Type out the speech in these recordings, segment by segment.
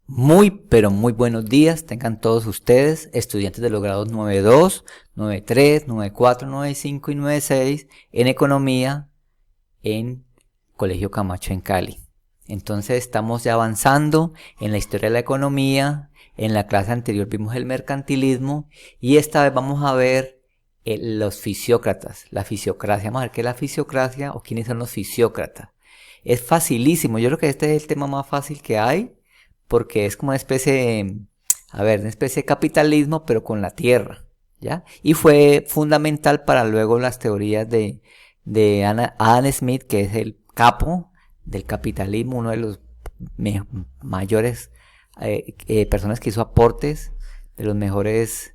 Muy, pero muy buenos días tengan todos ustedes, estudiantes de los grados 9.2, 9.3, 9.4, 9.5 y 9.6 en Economía en Colegio Camacho en Cali. Entonces estamos ya avanzando en la historia de la economía. En la clase anterior vimos el mercantilismo y esta vez vamos a ver los fisiócratas, la fisiocracia. Vamos a ver qué es la fisiocracia o quiénes son los fisiócratas. Es facilísimo, yo creo que este es el tema más fácil que hay porque es como una especie una especie de capitalismo pero con la tierra, ¿ya? Y fue fundamental para luego las teorías de Adam Smith, que es el capo del capitalismo, uno de los mayores personas que hizo aportes, de los mejores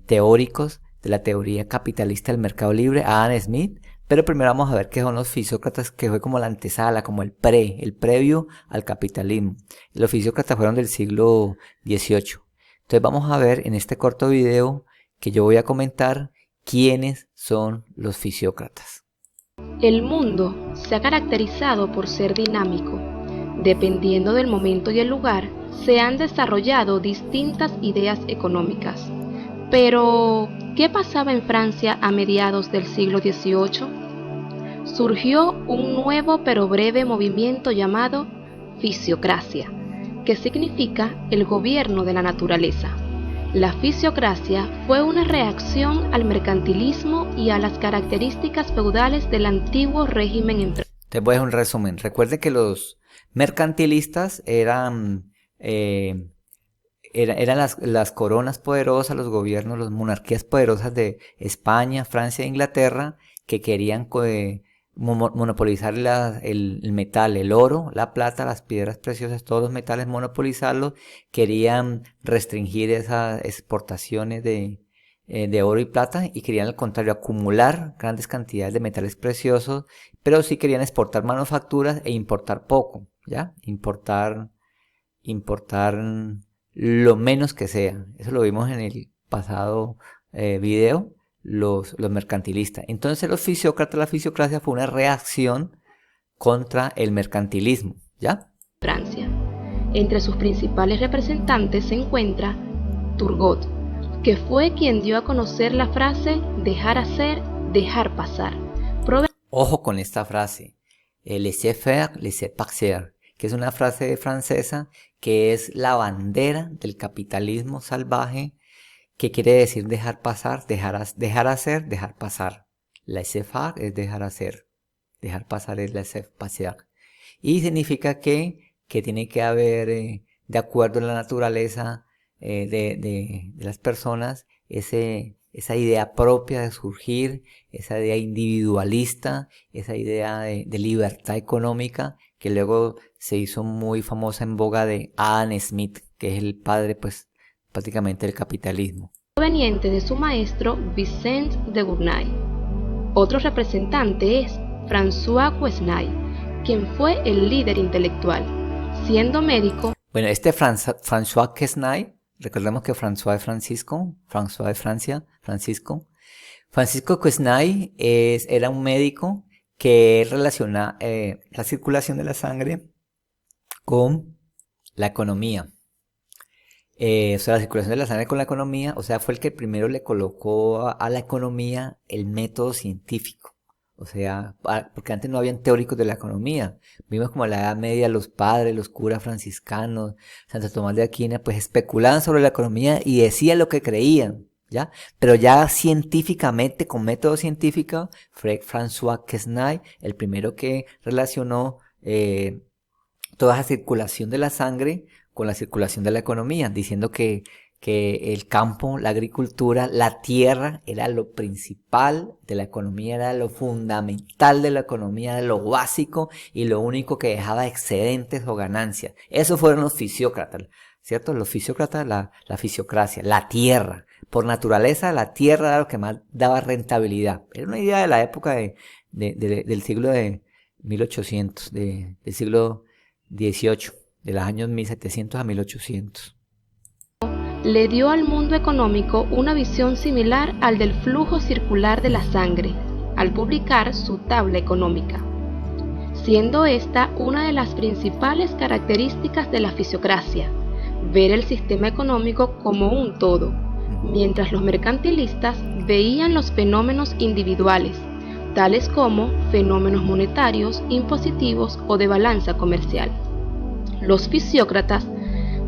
teóricos de la teoría capitalista del mercado libre, Adam Smith. Pero primero vamos a ver qué son los fisiócratas, que fue como la antesala, como el previo al capitalismo. Los fisiócratas fueron del siglo XVIII. Entonces vamos a ver en este corto video que yo voy a comentar quiénes son los fisiócratas. El mundo se ha caracterizado por ser dinámico. Dependiendo del momento y el lugar, se han desarrollado distintas ideas económicas. Pero, ¿qué pasaba en Francia a mediados del siglo XVIII? Surgió un nuevo pero breve movimiento llamado fisiocracia, que significa el gobierno de la naturaleza. La fisiocracia fue una reacción al mercantilismo y a las características feudales del antiguo régimen empresarial. Te voy a dar un resumen. Recuerde que los mercantilistas eran las coronas poderosas, los gobiernos, las monarquías poderosas de España, Francia e Inglaterra, que querían monopolizar el metal, el oro, la plata, las piedras preciosas, todos los metales, monopolizarlos. Querían restringir esas exportaciones de oro y plata y querían al contrario acumular grandes cantidades de metales preciosos, pero sí querían exportar manufacturas e importar poco, ¿ya? Importar lo menos que sea. Eso lo vimos en el pasado video, los mercantilistas. Entonces los fisiócratas, la fisiocracia fue una reacción contra el mercantilismo, ¿ya? Francia. Entre sus principales representantes se encuentra Turgot, que fue quien dio a conocer la frase dejar hacer, dejar pasar. Ojo con esta frase, laissez-faire, laissez-passer, que es una frase francesa que es la bandera del capitalismo salvaje, que quiere decir dejar pasar, dejar hacer, dejar pasar. Laissez-faire es dejar hacer, dejar pasar es laissez-passer. Y significa que tiene que haber, de acuerdo a la naturaleza de las personas, esa idea propia de surgir, esa idea individualista, esa idea de libertad económica, que luego se hizo muy famosa en boga de Adam Smith, que es el padre, pues, prácticamente del capitalismo. Proveniente de su maestro Vicente de Gournay. Otro representante es François Quesnay, quien fue el líder intelectual, siendo médico. Bueno, François Quesnay, recordemos que François es Francisco, François de Francia, Francisco. Francisco Quesnay era un médico que relaciona la circulación de la sangre con la economía. La circulación de la sangre con la economía, fue el que primero le colocó a la economía el método científico. Porque antes no habían teóricos de la economía. Vimos como en la Edad Media los padres, los curas franciscanos, Santo Tomás de Aquino, pues especulaban sobre la economía y decían lo que creían, ¿ya? Pero ya científicamente, con método científico, fue François Quesnay el primero que relacionó toda esa circulación de la sangre con la circulación de la economía, diciendo que el campo, la agricultura, la tierra era lo principal de la economía, era lo fundamental de la economía, era lo básico y lo único que dejaba excedentes o ganancias. Esos fueron los fisiócratas, ¿cierto? Los fisiócratas, la fisiocracia, la tierra. Por naturaleza, la tierra era lo que más daba rentabilidad. Era una idea de la época del siglo de 1800, del siglo XVIII. De los años 1700 a 1800. Le dio al mundo económico una visión similar al del flujo circular de la sangre, al publicar su tabla económica. siendo esta una de las principales características de la fisiocracia, ver el sistema económico como un todo, mientras los mercantilistas veían los fenómenos individuales, tales como fenómenos monetarios, impositivos o de balanza comercial. Los fisiócratas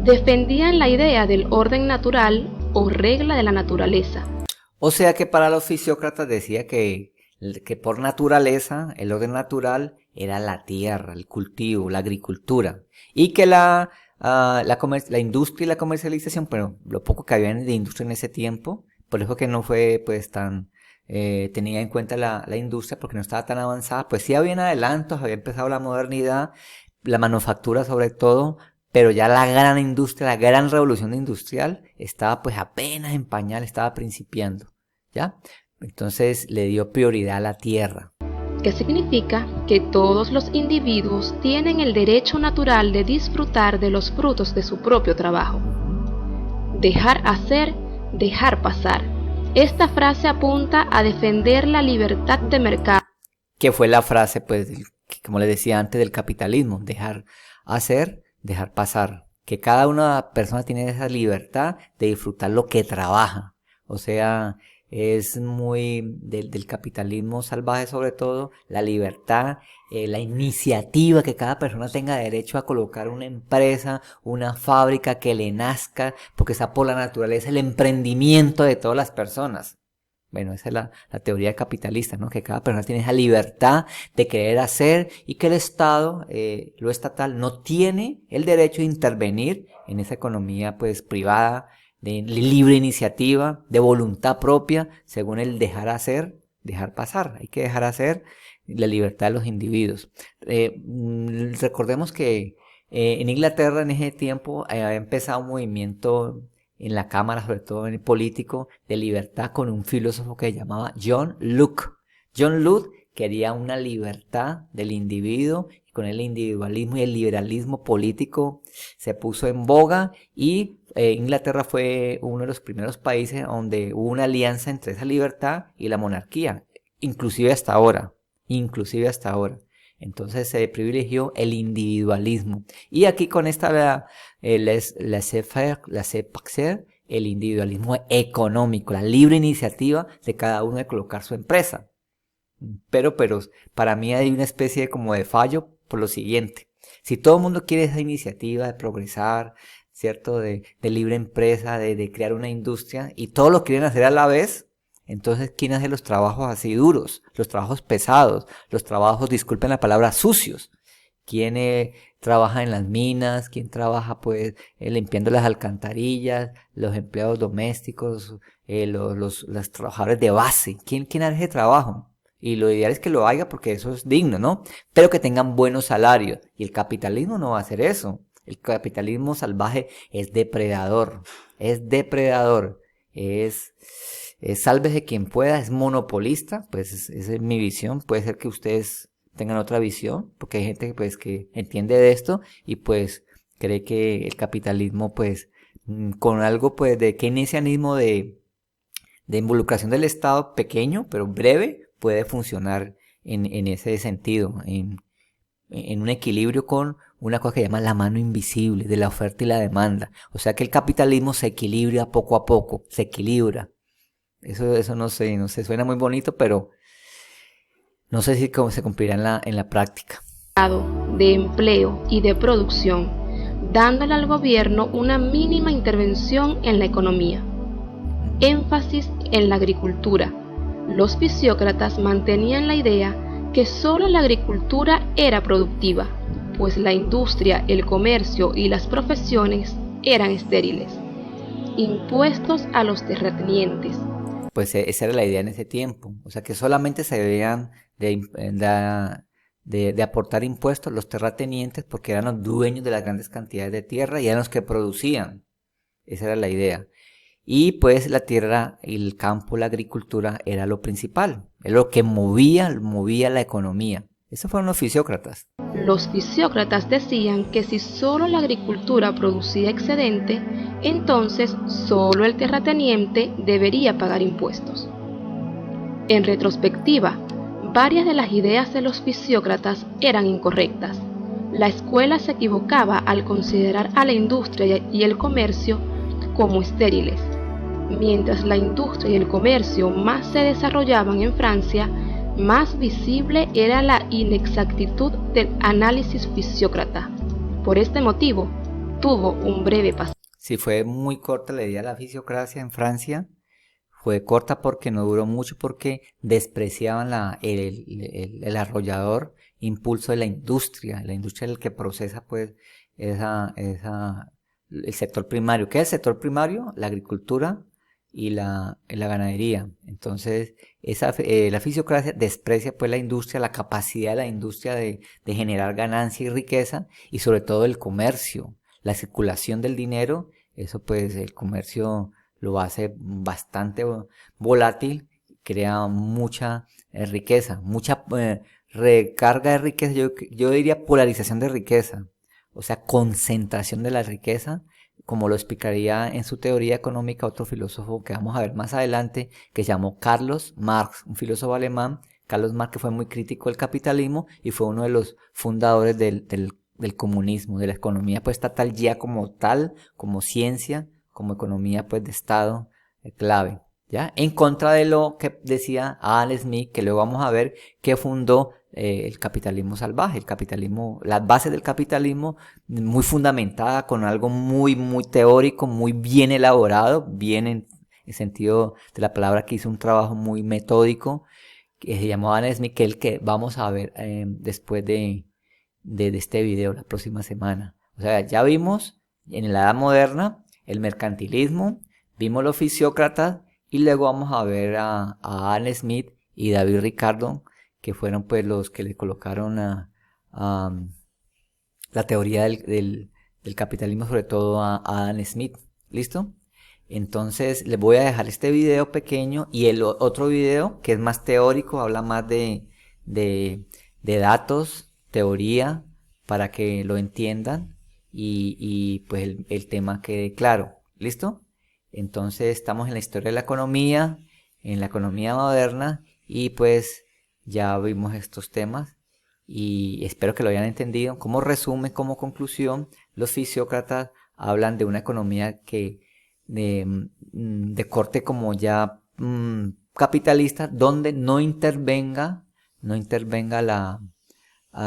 defendían la idea del orden natural o regla de la naturaleza. O sea que para los fisiócratas decía que por naturaleza el orden natural era la tierra, el cultivo, la agricultura, y que la industria y la comercialización, pero lo poco que había de industria en ese tiempo, por eso que no fue pues tan tenía en cuenta la industria, porque no estaba tan avanzada, pues sí habían adelantos, había empezado la modernidad, la manufactura sobre todo, pero ya la gran industria, la gran revolución industrial estaba pues apenas en pañal, estaba principiando, ¿ya? Entonces le dio prioridad a la tierra. Que significa que todos los individuos tienen el derecho natural de disfrutar de los frutos de su propio trabajo. Dejar hacer, dejar pasar. Esta frase apunta a defender la libertad de mercado. Que fue la frase, pues, como les decía antes, del capitalismo. Dejar hacer, dejar pasar. Que cada una persona tiene esa libertad de disfrutar lo que trabaja. O sea, es muy del capitalismo salvaje sobre todo, la libertad, la iniciativa, que cada persona tenga derecho a colocar una empresa, una fábrica que le nazca, porque está por la naturaleza, el emprendimiento de todas las personas. Bueno, esa es la teoría capitalista, ¿no? Que cada persona tiene esa libertad de querer hacer y que el Estado, lo estatal, no tiene el derecho de intervenir en esa economía pues privada, de libre iniciativa, de voluntad propia, según el dejar hacer, dejar pasar. Hay que dejar hacer la libertad de los individuos. Recordemos que en Inglaterra en ese tiempo había empezado un movimiento en la Cámara, sobre todo en el político, de libertad con un filósofo que se llamaba John Locke. John Locke quería una libertad del individuo, y con el individualismo y el liberalismo político se puso en boga, y Inglaterra fue uno de los primeros países donde hubo una alianza entre esa libertad y la monarquía, inclusive hasta ahora. Entonces se privilegió el individualismo. Y aquí con esta laissez-faire, el individualismo económico, la libre iniciativa de cada uno de colocar su empresa. Pero para mí hay una especie como de fallo por lo siguiente. Si todo el mundo quiere esa iniciativa de progresar, ¿cierto? De libre empresa, de crear una industria, y todos lo quieren hacer a la vez, entonces ¿quién hace los trabajos así duros? Los trabajos pesados, los trabajos, disculpen la palabra, sucios. ¿Quién trabaja en las minas? ¿Quién trabaja pues limpiando las alcantarillas? Los empleados domésticos, los trabajadores de base. ¿Quién hace ese trabajo? Y lo ideal es que lo haga porque eso es digno, ¿no? Pero que tengan buenos salarios. Y el capitalismo no va a hacer eso. El capitalismo salvaje es depredador. Sálvese quien pueda, es monopolista. Pues esa es mi visión. Puede ser que ustedes tengan otra visión, porque hay gente pues que entiende de esto y pues cree que el capitalismo pues con algo pues de keynesianismo de involucración del Estado pequeño pero breve puede funcionar en ese sentido, en un equilibrio con una cosa que se llama la mano invisible de la oferta y la demanda. O sea que el capitalismo se equilibra poco a poco, se equilibra. Eso no sé, suena muy bonito, pero no sé si cómo se cumplirá en la práctica. De empleo y de producción, dándole al gobierno una mínima intervención en la economía. Énfasis en la agricultura. Los fisiócratas mantenían la idea que solo la agricultura era productiva, pues la industria, el comercio y las profesiones eran estériles. Impuestos a los terratenientes. Pues esa era la idea en ese tiempo, o sea que solamente se debían de aportar impuestos los terratenientes porque eran los dueños de las grandes cantidades de tierra y eran los que producían. Esa era la idea. Y pues la tierra, el campo, la agricultura era lo principal, era lo que movía la economía. Esos fueron los fisiócratas. Los fisiócratas decían que si solo la agricultura producía excedente, entonces solo el terrateniente debería pagar impuestos. En retrospectiva, Varias de las ideas de los fisiócratas eran incorrectas. La escuela se equivocaba al considerar a la industria y el comercio como estériles. Mientras la industria y el comercio más se desarrollaban en Francia, más visible era la inexactitud del análisis fisiócrata. Por este motivo, tuvo un breve pasado. Sí, fue muy corta la idea de la fisiocracia en Francia. Fue corta porque no duró mucho, porque despreciaban el arrollador impulso de la industria es el que procesa pues el sector primario. ¿Qué es el sector primario? La agricultura y la ganadería. Entonces, la fisiocracia desprecia pues la industria, la capacidad de la industria de generar ganancia y riqueza, y sobre todo el comercio, la circulación del dinero. Eso pues el comercio lo hace bastante volátil, crea mucha riqueza, mucha recarga de riqueza, yo diría polarización de riqueza, o sea, concentración de la riqueza, como lo explicaría en su teoría económica otro filósofo que vamos a ver más adelante, que se llamó Carlos Marx, un filósofo alemán. Carlos Marx, que fue muy crítico del capitalismo y fue uno de los fundadores del comunismo, de la economía pues estatal ya como tal, como ciencia, como economía pues de Estado clave, ¿ya? En contra de lo que decía Adam Smith, que luego vamos a ver, que fundó el capitalismo salvaje, el capitalismo, las bases del capitalismo, muy fundamentada con algo muy, muy teórico, muy bien elaborado, bien en el sentido de la palabra, que hizo un trabajo muy metódico, que se llamó Adam Smith, que es el que vamos a ver después de este video la próxima semana. O sea, ya vimos en la edad moderna el mercantilismo, vimos los fisiócratas, y luego vamos a ver a Adam Smith y David Ricardo, que fueron pues los que le colocaron a la teoría del capitalismo, sobre todo a Adam Smith. ¿Listo? Entonces les voy a dejar este video pequeño y el otro video que es más teórico, habla más de datos, teoría, para que lo entiendan y pues el tema quede claro. ¿Listo? Entonces estamos en la historia de la economía, en la economía moderna, y pues ya vimos estos temas y espero que lo hayan entendido. Como resumen, como conclusión, los fisiócratas hablan de una economía que de corte como ya capitalista, donde no intervenga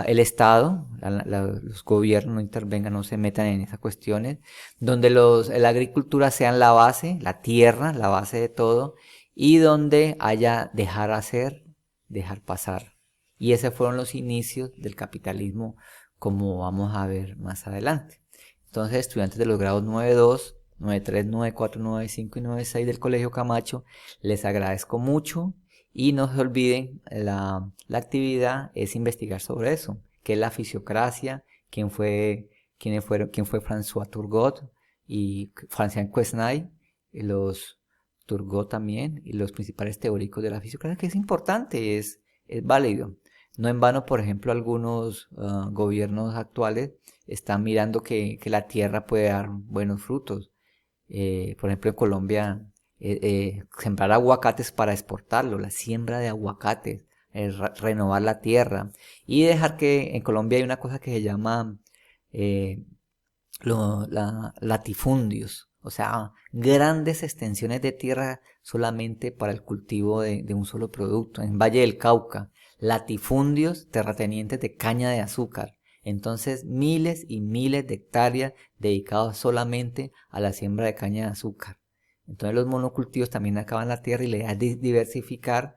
el Estado, los gobiernos no intervengan, no se metan en esas cuestiones, donde la agricultura sean la base, la tierra, la base de todo, y donde haya dejar hacer, dejar pasar. Y esos fueron los inicios del capitalismo, como vamos a ver más adelante. Entonces, estudiantes de los grados 9.2, 9.3, 9.4, 9.5 y 9.6 del Colegio Camacho, les agradezco mucho. Y no se olviden, la actividad es investigar sobre eso, qué es la fisiocracia, quién fue François Turgot y Francien Quesnay, y los Turgot también, y los principales teóricos de la fisiocracia, que es importante, es válido. No en vano, por ejemplo, algunos gobiernos actuales están mirando que la tierra puede dar buenos frutos. Por ejemplo, en Colombia, sembrar aguacates para exportarlo, la siembra de aguacates, renovar la tierra y dejar que en Colombia hay una cosa que se llama latifundios, o sea, grandes extensiones de tierra solamente para el cultivo de un solo producto. En Valle del Cauca, latifundios, terratenientes de caña de azúcar. Entonces, miles y miles de hectáreas dedicados solamente a la siembra de caña de azúcar. Entonces, los monocultivos también acaban la tierra y la idea es diversificar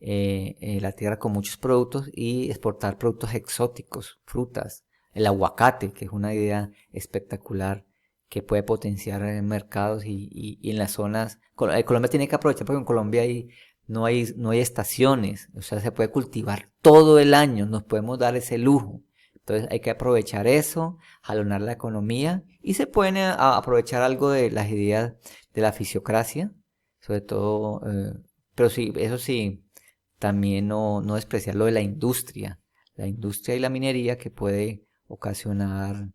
la tierra con muchos productos y exportar productos exóticos, frutas, el aguacate, que es una idea espectacular que puede potenciar mercados y en las zonas. Colombia tiene que aprovechar porque en Colombia no hay estaciones, o sea, se puede cultivar todo el año, nos podemos dar ese lujo. Entonces hay que aprovechar eso, jalonar la economía y se pueden aprovechar algo de las ideas de la fisiocracia, sobre todo, pero sí, eso sí, también no despreciar lo de la industria y la minería, que puede ocasionar,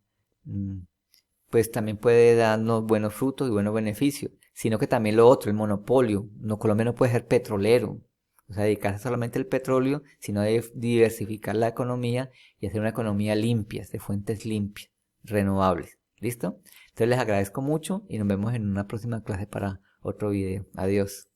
pues también puede darnos buenos frutos y buenos beneficios, sino que también lo otro, el monopolio. No, Colombia no puede ser petrolero, o sea, dedicarse solamente al petróleo, sino de diversificar la economía y hacer una economía limpia, de fuentes limpias, renovables. ¿Listo? Entonces les agradezco mucho y nos vemos en una próxima clase para otro video. Adiós.